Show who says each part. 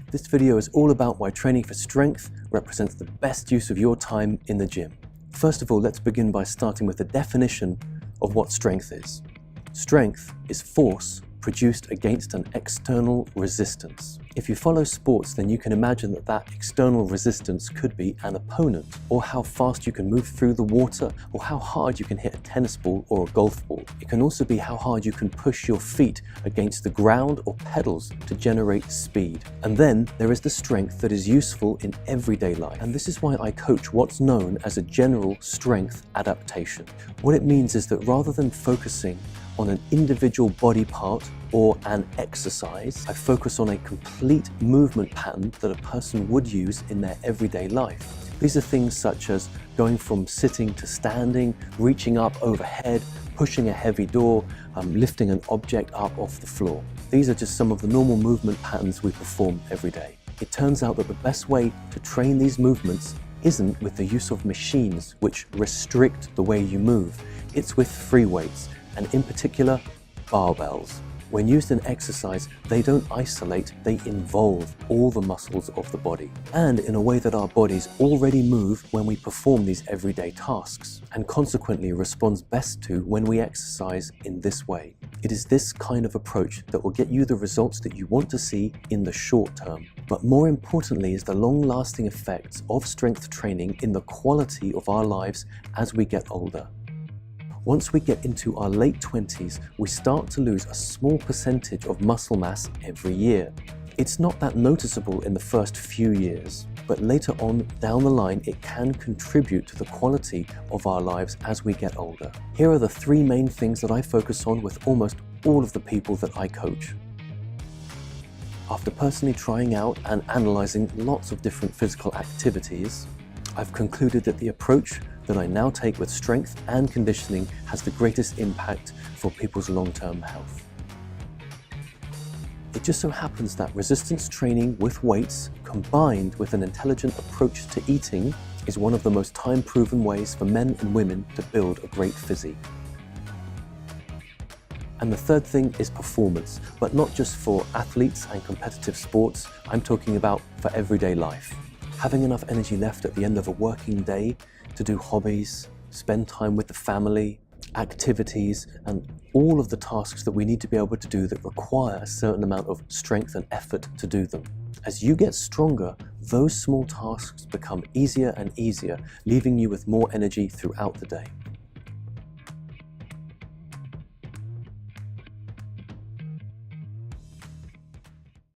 Speaker 1: This video is all about why training for strength represents the best use of your time in the gym. First of all, let's begin by starting with the definition of what strength is. Strength is force produced against an external resistance. If you follow sports, then you can imagine that that external resistance could be an opponent, or how fast you can move through the water, or how hard you can hit a tennis ball or a golf ball. It can also be how hard you can push your feet against the ground or pedals to generate speed. And then there is the strength that is useful in everyday life. And this is why I coach what's known as a general strength adaptation. What it means is that rather than focusing on an individual body part or an exercise, I focus on a complete movement pattern that a person would use in their everyday life. These are things such as going from sitting to standing, reaching up overhead, pushing a heavy door, lifting an object up off the floor. These are just some of the normal movement patterns we perform every day. It turns out that the best way to train these movements isn't with the use of machines which restrict the way you move. It's with free weights, and in particular, barbells. When used in exercise, they don't isolate, they involve all the muscles of the body, and in a way that our bodies already move when we perform these everyday tasks, and consequently responds best to when we exercise in this way. It is this kind of approach that will get you the results that you want to see in the short term. But more importantly is the long-lasting effects of strength training in the quality of our lives as we get older. Once we get into our late 20s, we start to lose a small percentage of muscle mass every year. It's not that noticeable in the first few years, but later on down the line, it can contribute to the quality of our lives as we get older. Here are the three main things that I focus on with almost all of the people that I coach. After personally trying out and analyzing lots of different physical activities, I've concluded that the approach that I now take with strength and conditioning has the greatest impact for people's long-term health. It just so happens that resistance training with weights combined with an intelligent approach to eating is one of the most time-proven ways for men and women to build a great physique. And the third thing is performance, but not just for athletes and competitive sports. I'm talking about for everyday life. Having enough energy left at the end of a working day to do hobbies, spend time with the family, activities, and all of the tasks that we need to be able to do that require a certain amount of strength and effort to do them. As you get stronger, those small tasks become easier and easier, leaving you with more energy throughout the day.